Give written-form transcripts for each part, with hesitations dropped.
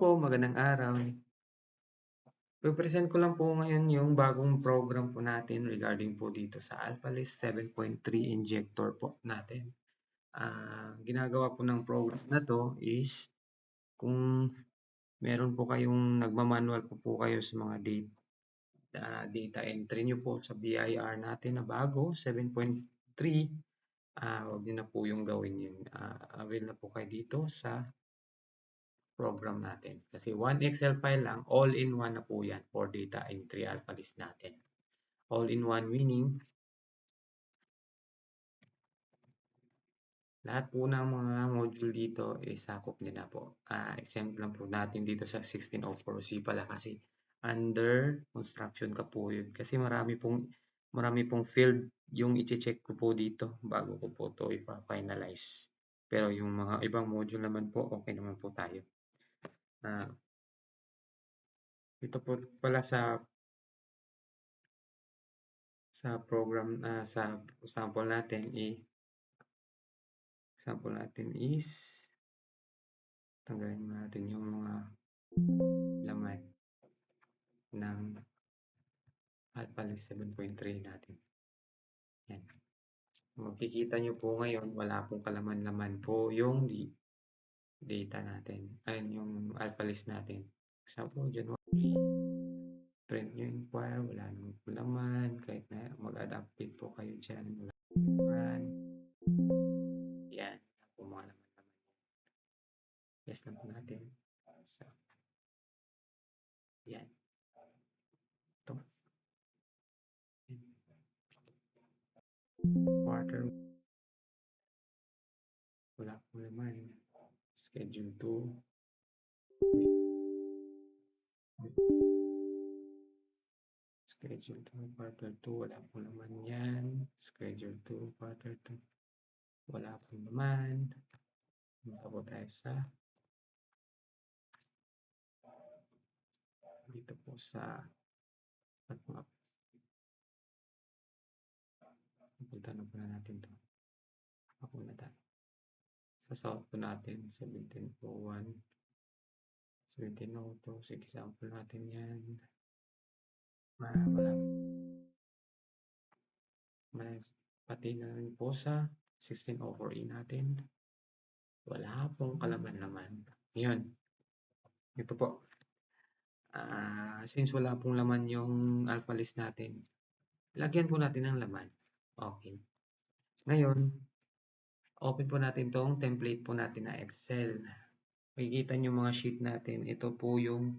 po, magandang araw. Pe-present ko lang po ngayon yung bagong program po natin regarding po dito sa AlphaList 7.3 injector po natin. Ginagawa po ng program na to is kung meron po kayong nagmamanual po kayo sa mga data entry nyo po sa BIR natin na bago 7.3, huwag nyo na po yung gawin yun. Avail na po kayo dito sa program natin. Kasi one Excel file lang, all-in-one na po yan for data entry AlphaList natin. All-in-one meaning, lahat po ng mga module dito sakop nila po. Exempt lang po natin dito sa 1604C pala kasi under construction ka po yun. Kasi marami pong field yung i-check ko po dito bago ko po to ipa-finalize. Pero yung mga ibang module naman po, okay naman po tayo. Ito po pala sa program sa sample natin is tanggalin natin yung mga laman ng AlphaList 7.3 natin. Yan. Makikita nyo po ngayon, wala pong kalaman-laman po yung data natin. Ayun, yung AlphaList natin. Example, January. Print nyo yung file, wala namang laman. Kahit na mag-adapt po kayo dyan, wala naman. Yan. Wala po mga laman-laman. Yes lang po natin. So, yan. Ito. Quarter. Wala po naman. Schedule 2. Schedule 2, quarter 2. Wala po naman yan. Schedule 2, quarter 2. Wala po naman. Punta po tayo sa dito po sa map. Punta na po na natin to. Ako na tayo. Sa south po natin, 1701. 1702. Sige, sample natin yan. Wala. Pati na rin po sa 1604E natin. Wala pong kalaman-laman. Ngayon, ito po. Since wala pong laman yung AlphaList natin, lagyan po natin ng laman. Okay. Ngayon, open po natin tong template po natin na Excel. Makikita nyo mga sheet natin. Ito po yung,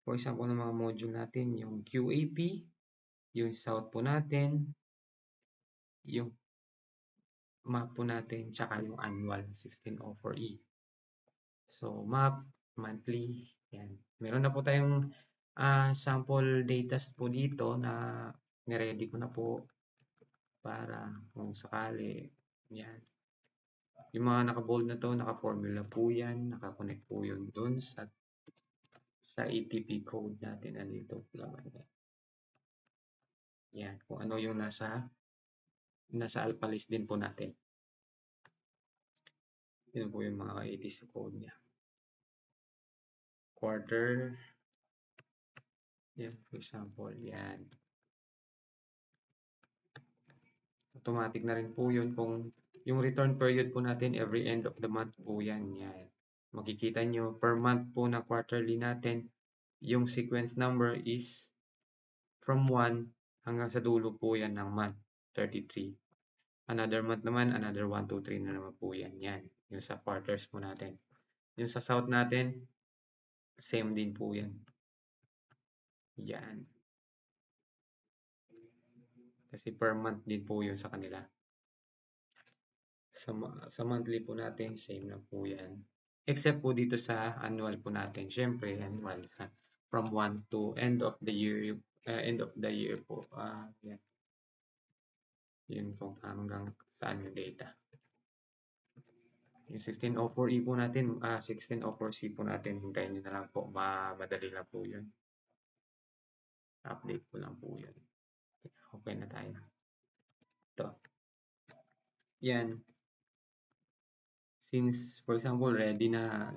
for example, ng mga module natin, yung QAP, yung south po natin, yung map po natin, tsaka yung annual 1604E. So, map, monthly, yan. Meron na po tayong sample data po dito na niready ko na po para kung sakali, yan. Yung mga naka-bold na to, naka-formula po yan, naka-connect po yun dun sa ATP code natin na dito. Yan, kung ano yung nasa AlphaList din po natin. Yun po yung mga ATC code niya. Quarter, yan, for example, yan. Automatic na rin po yun kung yung return period po natin every end of the month po yan. Yan. Makikita nyo per month po na quarterly natin, yung sequence number is from 1 hanggang sa dulo po yan ng month, 33. Another month naman, another 1, 2, 3 na naman po yan. Yan, yung sa quarters po natin. Yung sa south natin, same din po yan. Yan. Kasi per month din po yun sa kanila. Sa monthly po natin, same na po yan. Except po dito sa annual po natin. Siyempre, annual. From 1 to end of the year po. Yan. Yun po hanggang saan yung data. Yung 1604E po natin, 1604C po natin, hintayin nyo na lang po. Madali lang po yun. Update ko lang po yun. Okay na tayo. Ito. Yan. Since, for example, ready na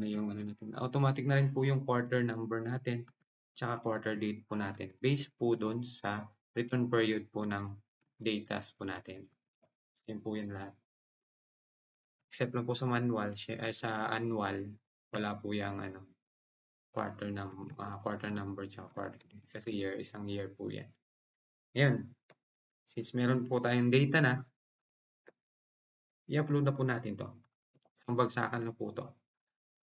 yung ano natin. Automatic na rin po yung quarter number natin, tsaka quarter date po natin. Based po doon sa return period po ng datas po natin. Same po yan lahat. Except lang po sa manual, sa annual, wala po yung ano, quarter number tsaka quarter date. Kasi isang year po yan. Ayan. Since meron po tayong data na, i-upload na po natin to. Isang bagsakan na po to.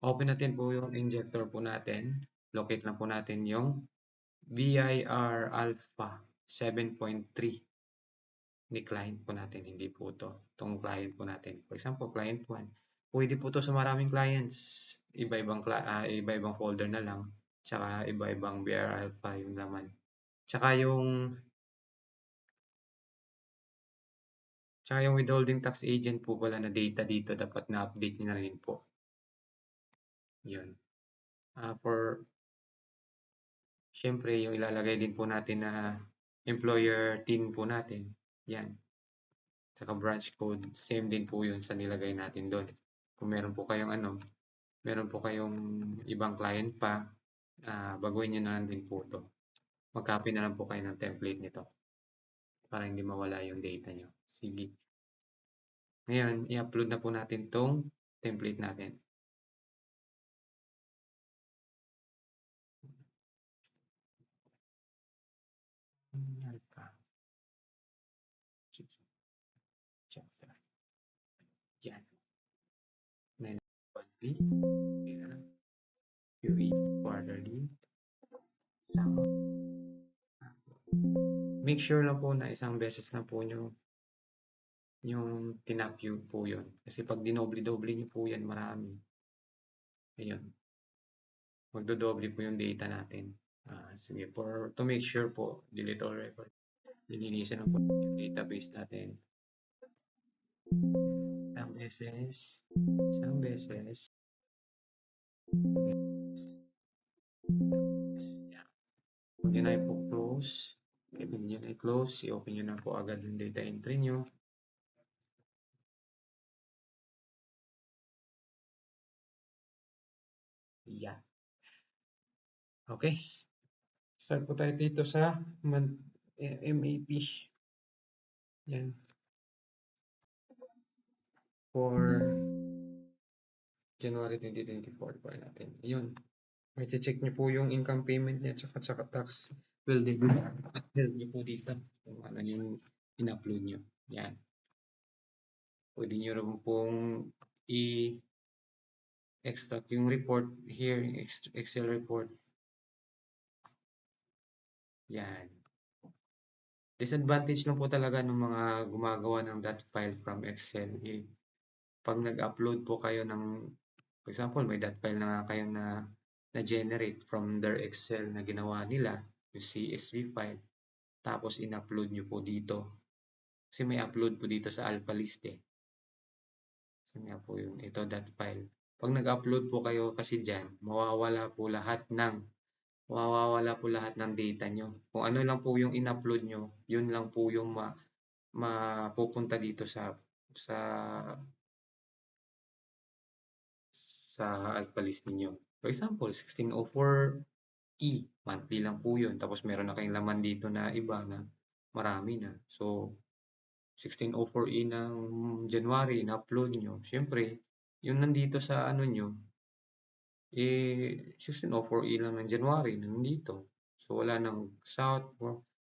Open natin po yung injector po natin. Locate lang po natin yung BIR Alpha 7.3 ni client po natin. Hindi po to. Itong client po natin. For example, client 1. Pwede po to sa maraming clients. Iba-ibang folder na lang. Tsaka iba-ibang BIR Alpha yung laman. Tsaka yung withholding tax agent po pala na data dito dapat na-update nyo na rin po. Yun. Siyempre, yung ilalagay din po natin na employer TIN po natin. Yan. Saka branch code. Same din po yun sa nilagay natin doon. Kung meron po kayong ibang client pa, baguhin nyo na lang din po to. Mag-copy na lang po kayo ng template nito para hindi mawala yung data nyo. Sige. Ngayon, i-upload na po natin tong template natin. Chapter. Yan. Monthly. QE. Quarterly. Make sure lang po na isang beses na po nyo yung tinap po yun. Kasi pag dinoble-doble nyo po yan, marami. Ayun. Magdodoble po yung data natin. Sige, to make sure po, delete all record. Lilinisin lang po yung database natin. Isang beses. Huwag nyo na po close. Pwede nyo na i-close. I-open nyo na po agad yung data entry nyo. Yeah. Okay. Start po tayo dito sa MAP. Yan. For January 2024 pa natin. Ayun. May check nyo po yung income payment niya tsaka tax bill din. At bill nyo po dito kung ano yung in-upload nyo. Yan. Pwede nyo rin pong i-extract yung report here, Excel report. Yan. Disadvantage lang po talaga ng mga gumagawa ng that file from Excel. Pag nag-upload po kayo ng, for example, may that file na kayo na-generate from their Excel na ginawa nila, yung CSV file, tapos in-upload nyo po dito. Kasi may upload po dito sa AlphaList eh. Kasi nga po yun, ito that file. Pag nag-upload po kayo kasi dyan, mawawala po lahat ng data nyo. Kung ano lang po yung in-upload nyo, yun lang po yung mapupunta dito sa AlphaList ninyo. For example, 1604E, monthly lang po yun. Tapos meron na kayong laman dito na iba na marami na. So, 1604E ng January, na-upload nyo. Siyempre, yung nandito sa ano nyo, 1604E lang ng January, nandito. So, wala nang South.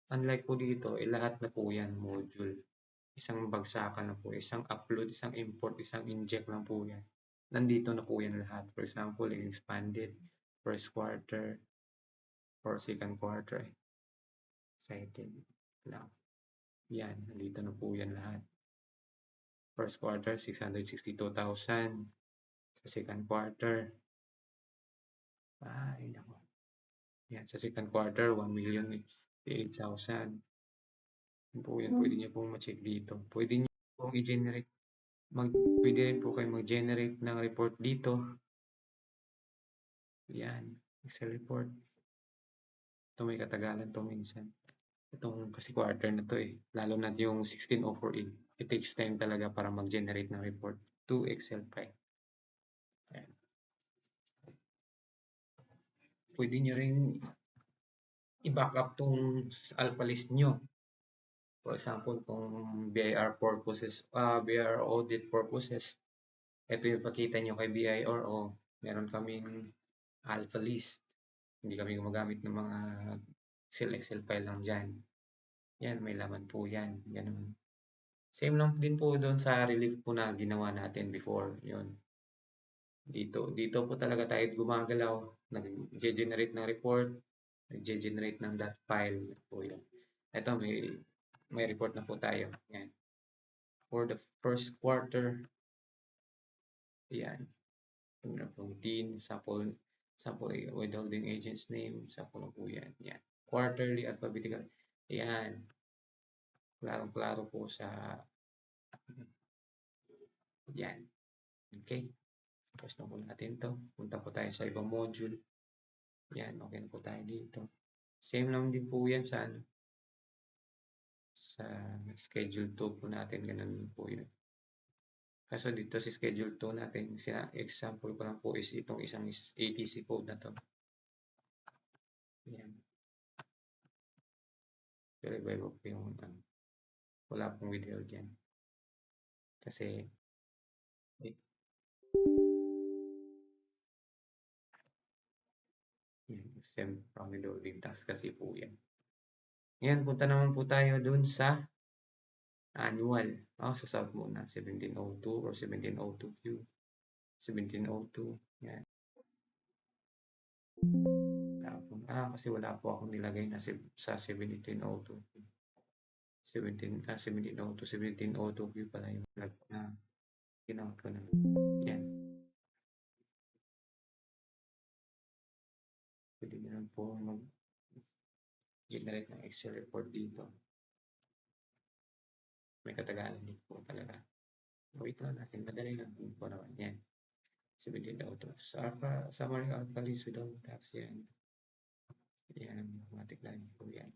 Unlike po dito, lahat na po yan, module. Isang bagsakan na po. Isang upload, isang import, isang inject lang po yan. Nandito na po yan lahat. For example, expanded first quarter or second quarter. Cited lang. Yan, nandito na po yan lahat. First quarter, 662,000. Sa second quarter, ay nako. Yan, sa second quarter, 1,008,000. Yan po yan, pwede nyo pong ma-check dito. Pwede nyo pong i-generate. Pwede rin po kayo mag-generate ng report dito. Yan, Excel report. Ito may katagalan to minsan. Itong kasi quarter na to eh. Lalo na yung 1604E. It takes time talaga para mag-generate ng report. to Excel file. Ayan. Pwede nyo rin i-backup tong alpha list nyo. For example, kung BIR purposes, BIR audit purposes, ito yung pakita nyo kay BIR, meron kaming alpha list. Hindi kami gumagamit ng mga Excel file lang dyan. Yan, may laman po yan. Ganun. Same lang din po doon sa relief po na ginawa natin before. Yun. Dito po talaga tayo gumagalaw. Nag-generate ng report. Nag-generate ng dot file po yun. Ito, may report na po tayo. Yan. For the first quarter, yan. Sample withholding agent's name, sample na po yan. Yan. Quarterly alphabetical. Yan. Klarong-klaro po sa yan. Okay. Tapos na po natin to. Punta po tayo sa ibang module. Yan. Okay na po tayo dito. Same lang din po yan sa schedule 2 po natin. Ganun po yun. Kaso dito sa schedule 2 natin, example ko lang po is itong isang ATC code na to. Yan. Pero iba-iba po yung wala pong withheld yan. Kasi SEM family loading task kasi po yan. Yan, punta naman po tayo dun sa annual. Sa sub muna, 1702 or 1702Q. 1702. Yan. Kasi wala po akong nilagay na sa 1702. 1702Q pala yung ginawa ko na. Yan. Pwede nyo lang po mag-generate ng Excel report dito. May katagalan din po talaga. Wait lang natin. Madali lang po naman. Yan. 1702. Summary alpha list without tax. Yan. Yan. Automatic line po yan.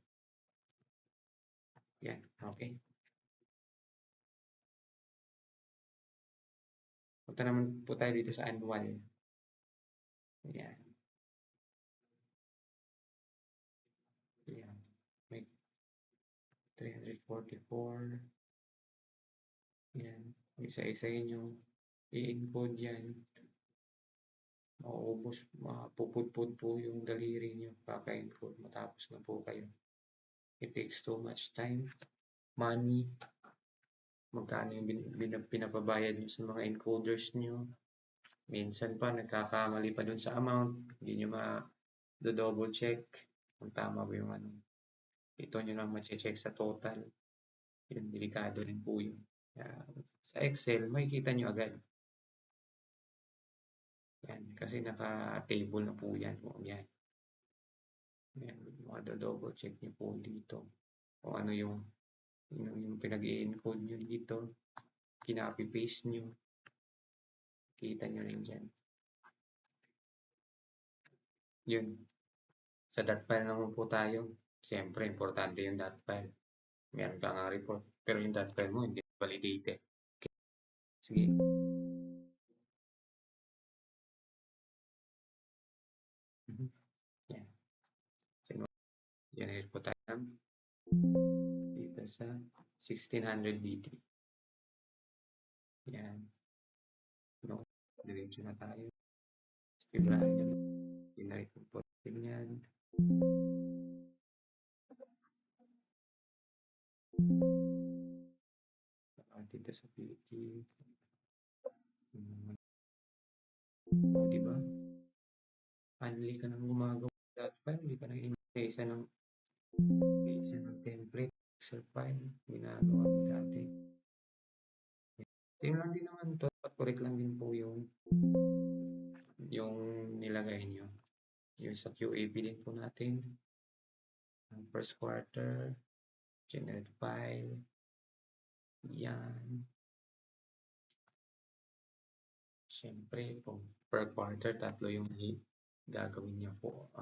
Yan. Okay. Punta naman po tayo dito sa annual. Yan. Yan. May 344. Yan. Isa-isa yun yung i-encode yan. Mauubos, mapupudpud po yung daliri nyo. Kaka-encode. Matapos na po kayo. It takes too much time, money. Magkano yung pinapabayad nyo sa mga encoders nyo. Minsan pa, nagkakamali pa dun sa amount. Hindi nyo ma-double check kung tama ba yung ito nyo lang ma-check sa total. Yung delikado rin po yun. Sa Excel, makikita nyo agad. Yan, kasi naka-table na po yan. Yan. Yan, double check nyo po dito. Kung ano yung pinag-i-encode nyo dito. Kinopy-paste nyo. Kita nyo rin dyan. Yun. Sa dot file naman po tayo. Siyempre, importante yung dot file. Meron ka nga report. Pero yung dot file mo, hindi validated. Okay. Sige. Yan. Generate po tayo dito sa 1600 B3. Yan. No. Diretso na tayo. February na. Generate po natin yan. Dito sa PK. Diba? Finally ka nang gumagawa ng dot file. Hindi ka nang isa ng template. Excel file. Ginagawa mo dati. Same lang din naman to. Correct lang din po yung nilagay nyo. Yung sa QAP din po natin. First quarter. Generate file. Yan. Siyempre, kung per quarter, 3 yung gagawin niya po.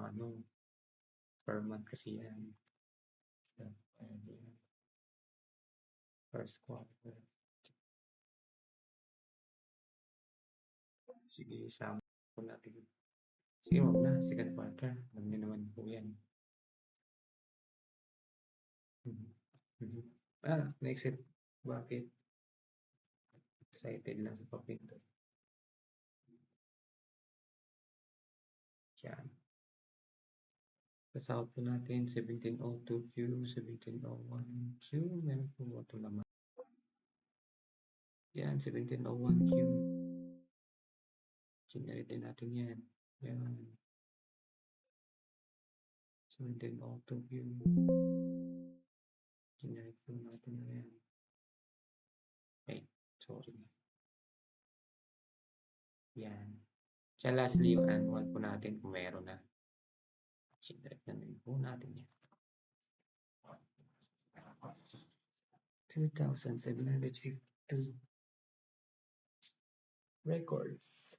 Per month kasi yan. First quarter. Sige, isama po natin. Sige, wag na. Second quarter. Alam niyo naman po yan. Mhm. Mhm. Na-exit. Bakit? Excited lang sa papinto. Yan. Sa po natin, 1702Q, 1701Q. Meron po ba ito naman? Yan, 1701Q. Generate natin yan. Yan. 1702Q. Generate po natin yan. Ay, sorry. Yan. Kaya lastly, yung annual po natin kung meron na. Generate na rin po natin yan. 2,752 records.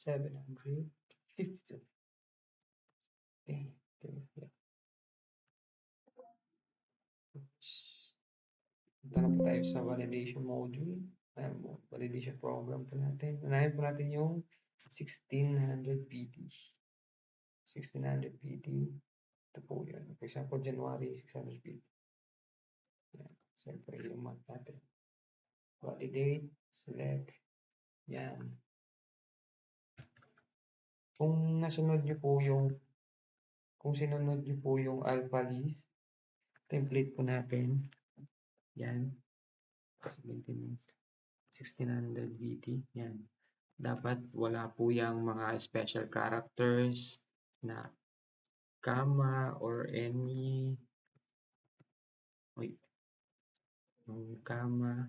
$752. Okay. Yeah. Punta na po tayo sa validation module. Validation program po natin. Unahin po natin yung 1600 PT. 1600 PT. Ito po yun. For example, January 600 PT. Yan. Siyempre, yung month natin. Validate. Select. Yan. Kung nasunod nyo po yung kung sinunod nyo po yung alpha list template po natin, yan, 1600 VT, yan. Dapat wala po yung mga special characters na comma or any yung comma,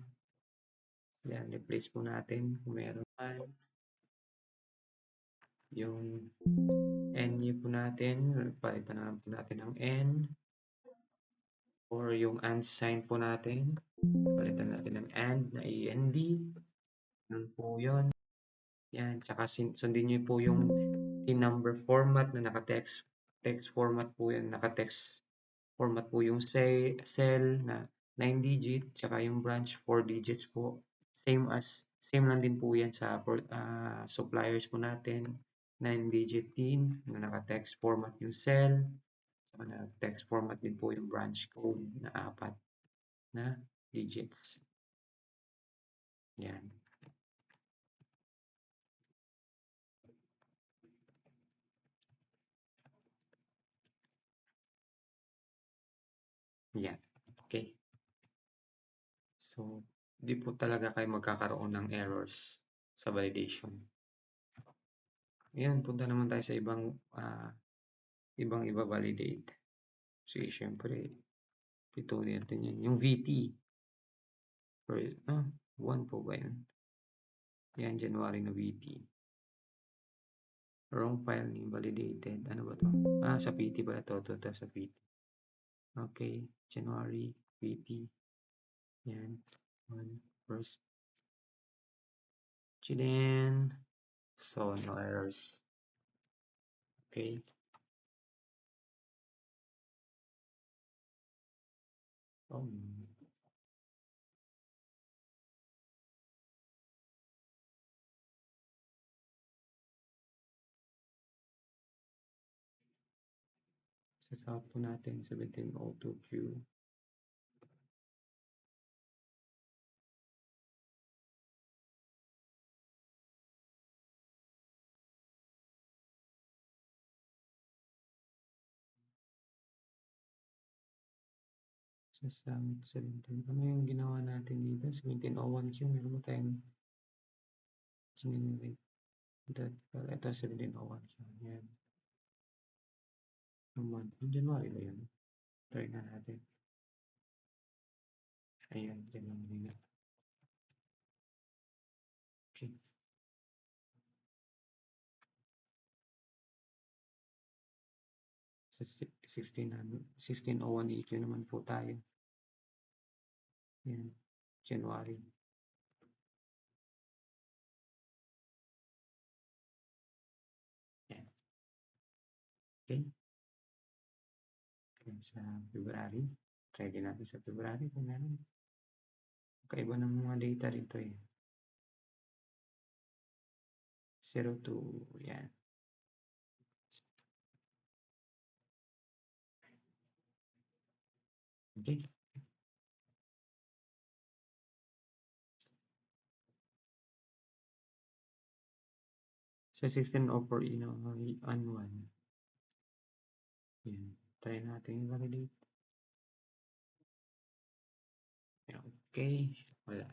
yan, replace po natin kung meron man. Yung any po natin, palitan na lang po natin ng n. Or yung and sign po natin, palitan natin ng and na AND. Yan po yun. Yan, tsaka sundin nyo po yung number format na naka-text. Text format po yan, naka-text format po yung cell na 9 digit, tsaka yung branch 4 digits po. Same lang din po yan sa suppliers po natin. 9 digit din na naka-text format yung cell. Tsaka naka-text format din po yung branch code na 4 na digits. Yan. Yan. Okay. So, di po talaga kayo magkakaroon ng errors sa validation. Ayan, punta naman tayo sa ibang validate. So, syempre, ito natin yan. Yung VT. 1 po ba yun? Yan, January na VT. Wrong file name validated. Ano ba to? Sa PT pala to. Ito sa PT. Okay, January, VT. Yan. 1 first. Then, so no errors. Okay. Sa po natin 1702Q. Sa 17. Ano yung ginawa natin dito? 1701Q. Meron mo tayong generate. Ito 1701Q. Yan. Yung month. Yung January ba yun? Try na natin. Ayan. January na. Okay. Sa 1601 EQ naman po tayo. Yan. January. Yan. Okay. Sa February. Try din natin sa February kung meron. Kaiba ng mga data rito eh. 02. Yan. Okay. Sa 1604 on 1. Yan. Try natin i-validate. Okay. Wala.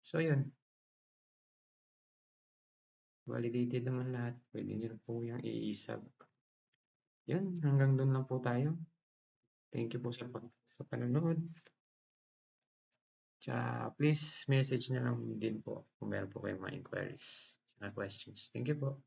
So, yun. Validated naman lahat. Pwede nyo po yung i-sub. Yan. Hanggang doon lang po tayo. Thank you po sa panonood. Tsaka please message na lang din po kung meron po kayong mga inquiries at questions. Thank you po.